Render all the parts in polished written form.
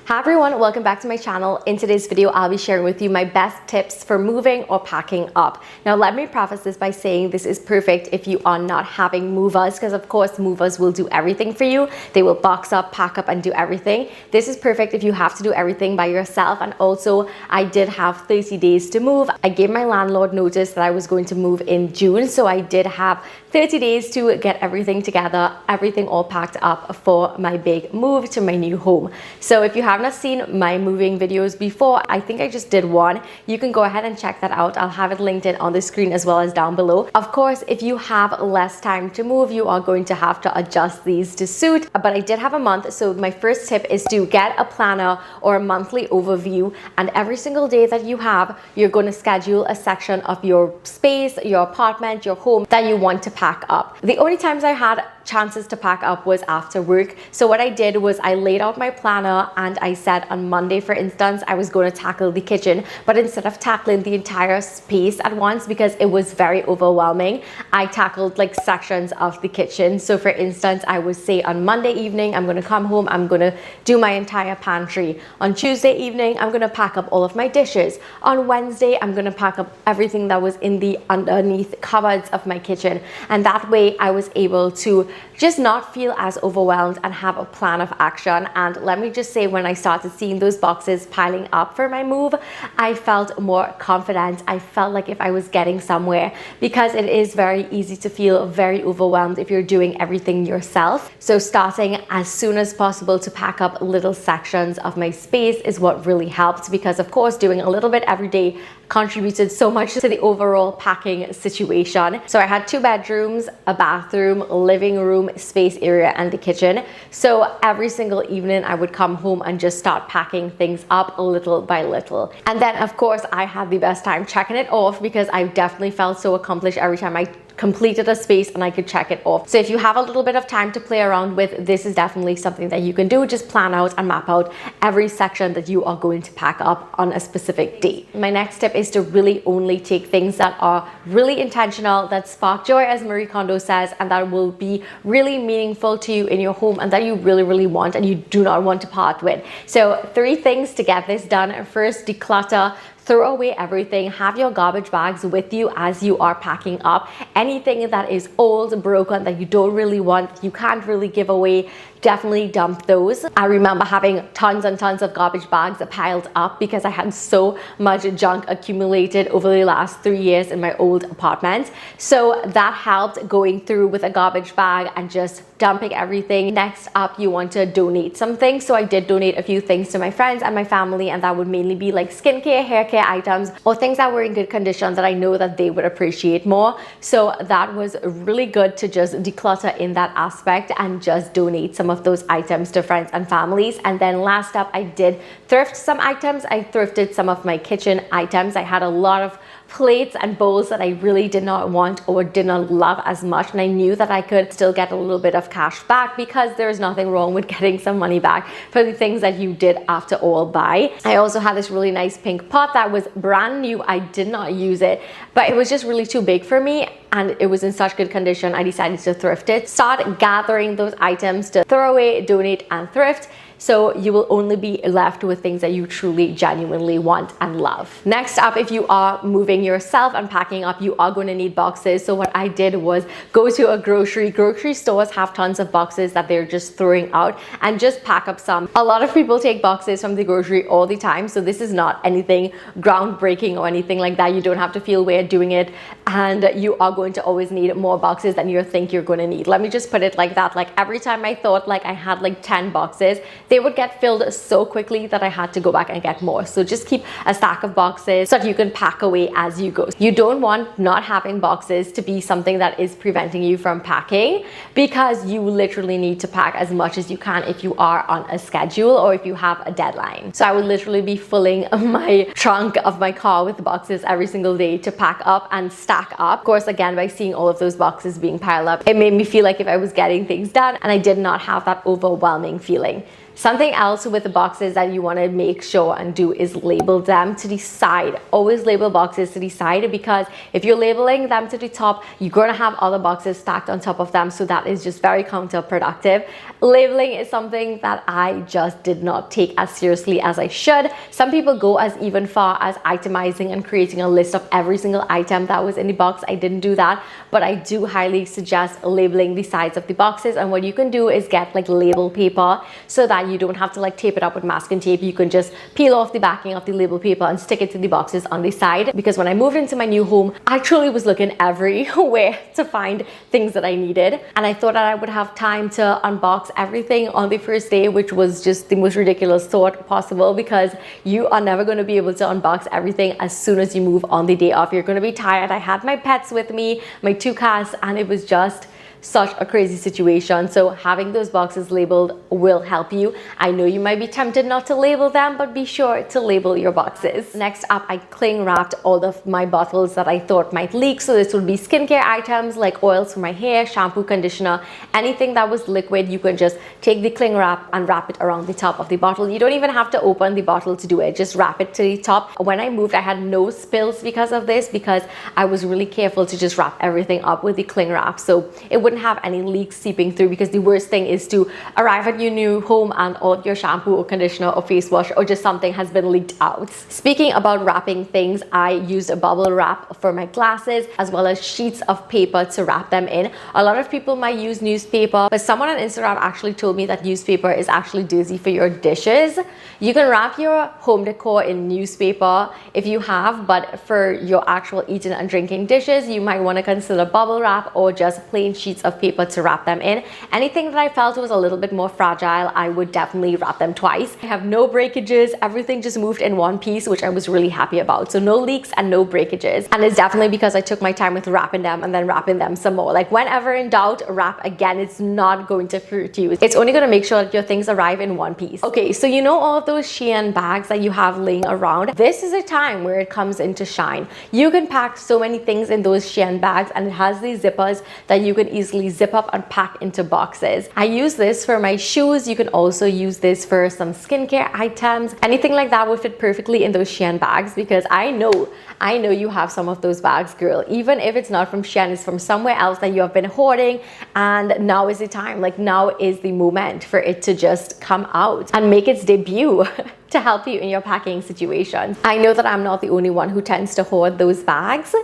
Hi everyone, welcome back to my channel. In today's video, I'll be sharing with you my best tips for moving or packing up. Now, let me preface this by saying this is perfect if you are not having movers, because of course movers will do everything for you. They will box up, pack up, and do everything. This is perfect if you have to do everything by yourself. And also, I did have 30 days to move. I gave my landlord notice that I was going to move in June, so I did have 30 days to get everything together, everything all packed up for my big move to my new home. So if you have not seen my moving videos before, I think I just did one. You can go ahead and check that out. I'll have it linked in on the screen as well as down below. Of course, if you have less time to move, you are going to have to adjust these to suit. But I did have a month, so my first tip is to get a planner or a monthly overview, and every single day that you have, you're going to schedule a section of your space, your apartment, your home that you want to pack up. The only times I had chances to pack up was after work. So what I did was I laid out my planner and I said on Monday, for instance, I was going to tackle the kitchen, but instead of tackling the entire space at once because it was very overwhelming, I tackled like sections of the kitchen. So for instance, I would say on Monday evening, I'm going to come home, I'm going to do my entire pantry. On Tuesday evening, I'm going to pack up all of my dishes. On Wednesday, I'm going to pack up everything that was in the underneath cupboards of my kitchen. And that way I was able to just not feel as overwhelmed and have a plan of action. And let me just say, when I started seeing those boxes piling up for my move, I felt more confident. I felt like if I was getting somewhere, because it is very easy to feel very overwhelmed if you're doing everything yourself. So starting as soon as possible to pack up little sections of my space is what really helped, because of course doing a little bit every day contributed so much to the overall packing situation. So I had 2 bedrooms, a bathroom, living room, space area, and the kitchen. So every single evening I would come home and just start packing things up little by little. And then of course I had the best time checking it off, because I definitely felt so accomplished every time I completed a space and I could check it off. So if you have a little bit of time to play around with, this is definitely something that you can do. Just plan out and map out every section that you are going to pack up on a specific day. My next tip is to really only take things that are really intentional, that spark joy, as Marie Kondo says, and that will be really meaningful to you in your home and that you really want and you do not want to part with. So 3 things to get this done. First, declutter. Throw away everything. Have your garbage bags with you as you are packing up. Anything that is old, broken, that you don't really want, you can't really give away, definitely dump those. I remember having tons and tons of garbage bags piled up because I had so much junk accumulated over the last 3 years in my old apartment. So that helped, going through with a garbage bag and just dumping everything. Next up, you want to donate something. So I did donate a few things to my friends and my family, and that would mainly be like skincare, hair care items, or things that were in good condition that I know that they would appreciate more. So that was really good to just declutter in that aspect and just donate some of those items to friends and families. And then last up, I did thrift some items. I thrifted some of my kitchen items. I had a lot of plates and bowls that I really did not want or did not love as much, and I knew that I could still get a little bit of cash back, because there's nothing wrong with getting some money back for the things that you did after all buy. I also had this really nice pink pot that was brand new. I did not use it, but it was just really too big for me and it was in such good condition. I decided to thrift it. Start gathering those items to throw away, donate, and thrift, so you will only be left with things that you truly, genuinely want and love. Next up, if you are moving yourself and packing up, you are going to need boxes. So what I did was go to a grocery stores have tons of boxes that they're just throwing out, and just pack up some. A lot of people take boxes from the grocery all the time, so this is not anything groundbreaking or anything like that. You don't have to feel weird doing it, and you are going to always need more boxes than you think you're going to need. Let me just put it like that. Like every time I thought like I had like 10 boxes, they would get filled so quickly that I had to go back and get more. So just keep a stack of boxes so that you can pack away as you go. You don't want not having boxes to be something that is preventing you from packing, because you literally need to pack as much as you can if you are on a schedule or if you have a deadline. So I would literally be filling my trunk of my car with boxes every single day to pack up and stack up. Of course, again, by seeing all of those boxes being piled up, it made me feel like if I was getting things done and I did not have that overwhelming feeling. Something else with the boxes that you want to make sure and do is label them to the side. Always label boxes to the side, because if you're labeling them to the top, you're going to have other boxes stacked on top of them. So that is just very counterproductive. Labeling is something that I just did not take as seriously as I should. Some people go as even far as itemizing and creating a list of every single item that was in the box. I didn't do that, but I do highly suggest labeling the sides of the boxes. And what you can do is get like label paper, so that you don't have to like tape it up with masking tape. You can just peel off the backing of the label paper and stick it to the boxes on the side. Because when I moved into my new home, I truly was looking everywhere to find things that I needed, and I thought that I would have time to unbox everything on the first day, which was just the most ridiculous thought possible, because you are never going to be able to unbox everything as soon as you move on the day off. You're going to be tired. I had my pets with me, my 2 cats, and it was just such a crazy situation. So having those boxes labeled will help you. I know you might be tempted not to label them, but be sure to label your boxes. Next up, I cling wrapped all of my bottles that I thought might leak. So this would be skincare items like oils for my hair, shampoo, conditioner, anything that was liquid. You can just take the cling wrap and wrap it around the top of the bottle. You don't even have to open the bottle to do it. Just wrap it to the top. When I moved, I had no spills because of this, because I was really careful to just wrap everything up with the cling wrap, so it wouldn't have any leaks seeping through. Because the worst thing is to arrive at your new home and all of your shampoo or conditioner or face wash or just something has been leaked out. Speaking about wrapping things, I used a bubble wrap for my glasses, as well as sheets of paper to wrap them in. A lot of people might use newspaper, but someone on Instagram actually told me that newspaper is actually dirty for your dishes. You can wrap your home decor in newspaper if you have, but for your actual eating and drinking dishes, you might want to consider bubble wrap or just plain sheets of paper to wrap them in. Anything that I felt was a little bit more fragile, I would definitely wrap them twice. I have no breakages. Everything just moved in one piece, which I was really happy about. So no leaks and no breakages. And it's definitely because I took my time with wrapping them and then wrapping them some more. Like, whenever in doubt, wrap again. It's not going to hurt you. It's only going to make sure that your things arrive in one piece. Okay, so you know all of those Shein bags that you have laying around? This is a time where it comes into shine. You can pack so many things in those Shein bags, and it has these zippers that you can easily zip up and pack into boxes. I use this for my shoes. You can also use this for some skincare items. Anything like that would fit perfectly in those Shein bags, because I know you have some of those bags, girl. Even if it's not from Shein, it's from somewhere else that you have been hoarding, and now is the time. Like, now is the moment for it to just come out and make its debut to help you in your packing situations. I know that I'm not the only one who tends to hoard those bags.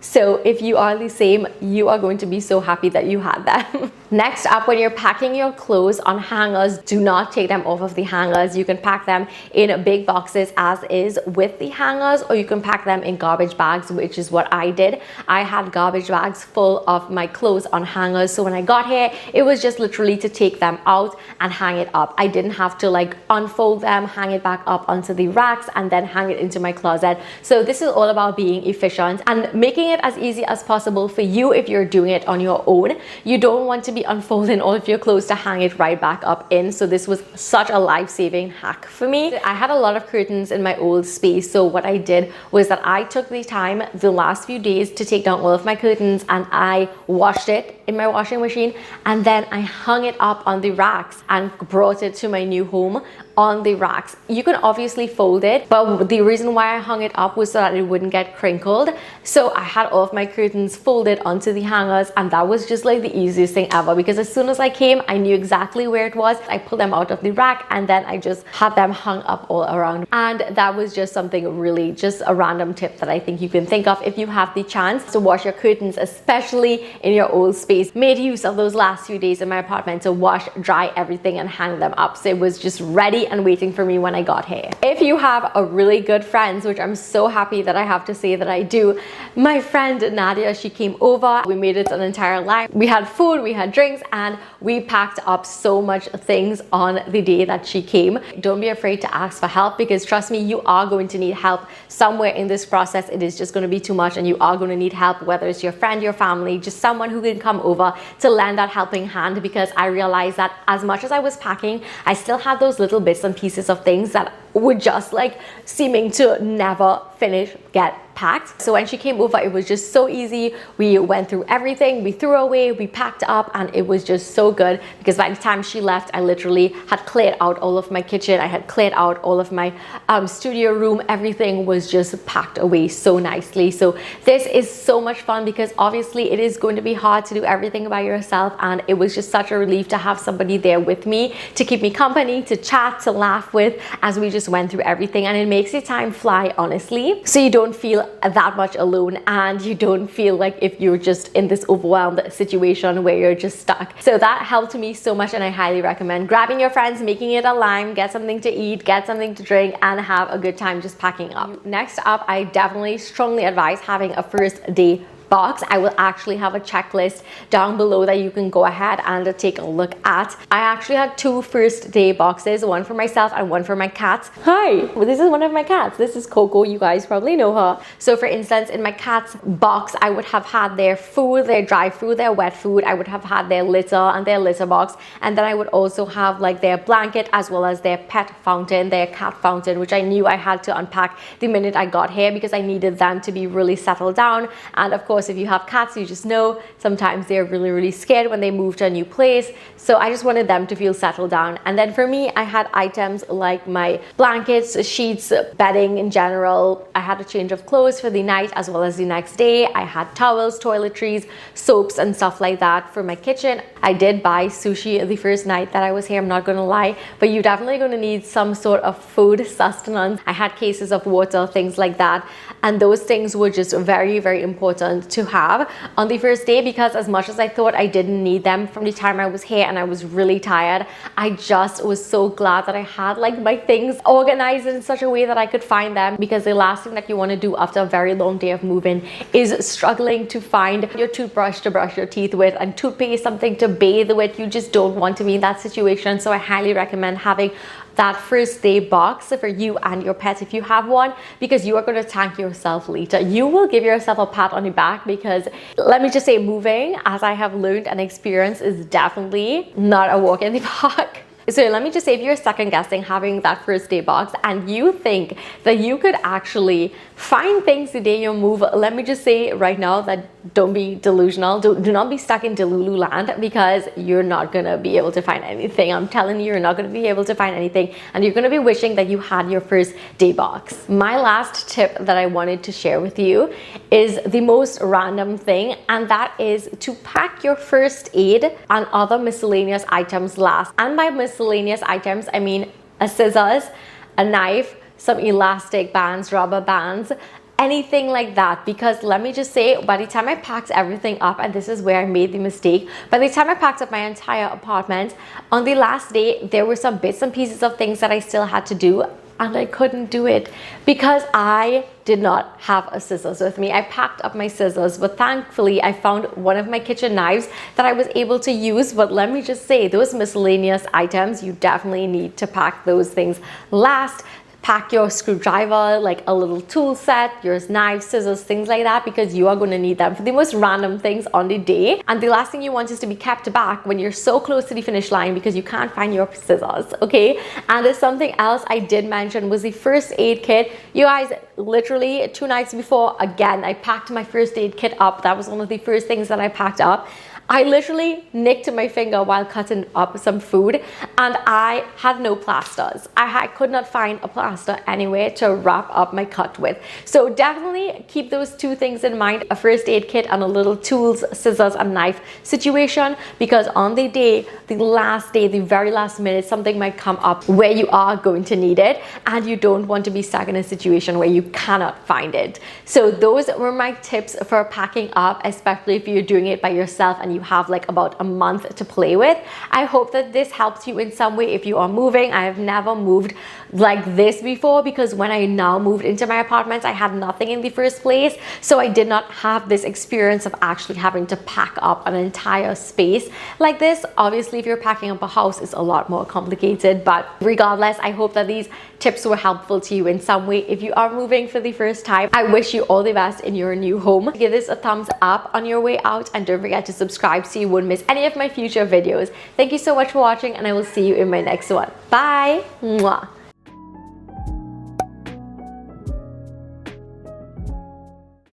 So if you are the same, you are going to be so happy that you had them. Next up, when you're packing your clothes on hangers, do not take them off of the hangers. You can pack them in big boxes as is with the hangers, or you can pack them in garbage bags, which is what I did. I had garbage bags full of my clothes on hangers. So when I got here, it was just literally to take them out and hang it up. I didn't have to like unfold them, hang it back up onto the racks, and then hang it into my closet. So this is all about being efficient and making it as easy as possible for you if you're doing it on your own. You don't want to be unfolding all of your clothes to hang it right back up in. So this was such a life-saving hack for me. I had a lot of curtains in my old space. So what I did was that I took the time the last few days to take down all of my curtains, and I washed it in my washing machine, and then I hung it up on the racks and brought it to my new home on the racks. You can obviously fold it, but the reason why I hung it up was so that it wouldn't get crinkled. So I had all of my curtains folded onto the hangers, and that was just like the easiest thing ever, because as soon as I came, I knew exactly where it was. I pulled them out of the rack, and then I just had them hung up all around. And that was just something really, just a random tip that I think you can think of if you have the chance to wash your curtains, especially in your old space. Made use of those last few days in my apartment to wash, dry everything, and hang them up. So it was just ready and waiting for me when I got here. If you have a really good friend, which I'm so happy that I have to say that I do, my friend Nadia, she came over. We made it an entire line. We had food, we had drinks, and we packed up so much things on the day that she came. Don't be afraid to ask for help, because trust me, you are going to need help somewhere in this process. It is just going to be too much, and you are going to need help, whether it's your friend, your family, just someone who can come over to lend that helping hand. Because I realized that as much as I was packing, I still had those little bits and pieces of things that were just like seeming to never finish, get packed. So when she came over, it was just so easy. We went through everything, we threw away, we packed up, and it was just so good because by the time she left, I literally had cleared out all of my kitchen. I had cleared out all of my studio room. Everything was just packed away so nicely. So this is so much fun because obviously it is going to be hard to do everything by yourself, and it was just such a relief to have somebody there with me to keep me company, to chat, to laugh with as we just went through everything. And it makes the time fly, honestly, so you don't feel that much alone, and you don't feel like if you're just in this overwhelmed situation where you're just stuck. So that helped me so much, and I highly recommend grabbing your friends, making it a lime, get something to eat, get something to drink, and have a good time just packing up. Next up, I definitely strongly advise having a first day box. I will actually have a checklist down below that you can go ahead and take a look at. I actually had 2 first day boxes, one for myself and one for my cats. Hi, well, this is one of my cats. This is Coco. You guys probably know her. So for instance, in my cat's box, I would have had their food, their dry food, their wet food. I would have had their litter and their litter box. And then I would also have like their blanket as well as their pet fountain, their cat fountain, which I knew I had to unpack the minute I got here because I needed them to be really settled down. And of course, if you have cats, you just know sometimes they're really scared when they move to a new place. So I just wanted them to feel settled down. And then for me, I had items like my blankets, sheets, bedding in general. I had a change of clothes for the night as well as the next day. I had towels, toiletries, soaps, and stuff like that for my kitchen. I did buy sushi the first night that I was here, I'm not gonna lie, but you're definitely gonna need some sort of food sustenance. I had cases of water, things like that. And those things were just very important to have on the first day because as much as I thought I didn't need them from the time I was here and I was really tired, I just was so glad that I had like my things organized in such a way that I could find them, because the last thing that you want to do after a very long day of moving is struggling to find your toothbrush to brush your teeth with and toothpaste, something to bathe with. You just don't want to be in that situation. So I highly recommend having that first day box for you and your pet if you have one, because you are going to thank yourself later. You will give yourself a pat on the back because let me just say, moving, as I have learned and experienced, is definitely not a walk in the park. So let me just say, if you're second guessing having that first day box and you think that you could actually find things the day you move, let me just say right now that don't be delusional. Do not be stuck in Delulu land, because you're not gonna be able to find anything. I'm telling you, you're not gonna be able to find anything, and you're gonna be wishing that you had your first day box. My last tip that I wanted to share with you is the most random thing, and that is to pack your first aid and other miscellaneous items last. And by miscellaneous items, I mean a scissors, a knife, some elastic bands, rubber bands, anything like that. Because let me just say, by the time I packed everything up, and this is where I made the mistake, by the time I packed up my entire apartment, on the last day, there were some bits and pieces of things that I still had to do, and I couldn't do it because I did not have a scissors with me. I packed up my scissors, but thankfully I found one of my kitchen knives that I was able to use. But let me just say, those miscellaneous items, you definitely need to pack those things last. Pack your screwdriver, like a little tool set, your knives, scissors, things like that, because you are going to need them for the most random things on the day. And the last thing you want is to be kept back when you're so close to the finish line because you can't find your scissors, okay? And there's something else I did mention was the first aid kit. You guys, literally 2 nights before, again, I packed my first aid kit up. That was one of the first things that I packed up. I literally nicked my finger while cutting up some food, and I had no plasters. I could not find a plaster anywhere to wrap up my cut with. So definitely keep those 2 things in mind, a first aid kit and a little tools, scissors and knife situation, because on the day, the last day, the very last minute, something might come up where you are going to need it, and you don't want to be stuck in a situation where you cannot find it. So those were my tips for packing up, especially if you're doing it by yourself and you have like about a month to play with. I hope that this helps you in some way if you are moving. I have never moved like this before, because when I now moved into my apartment, I had nothing in the first place. So I did not have this experience of actually having to pack up an entire space like this. Obviously, if you're packing up a house, it's a lot more complicated, but regardless, I hope that these tips were helpful to you in some way. If you are moving for the first time, I wish you all the best in your new home. Give this a thumbs up on your way out, and don't forget to subscribe so you won't miss any of my future videos. Thank you so much for watching, and I will see you in my next one. Bye. Mwah.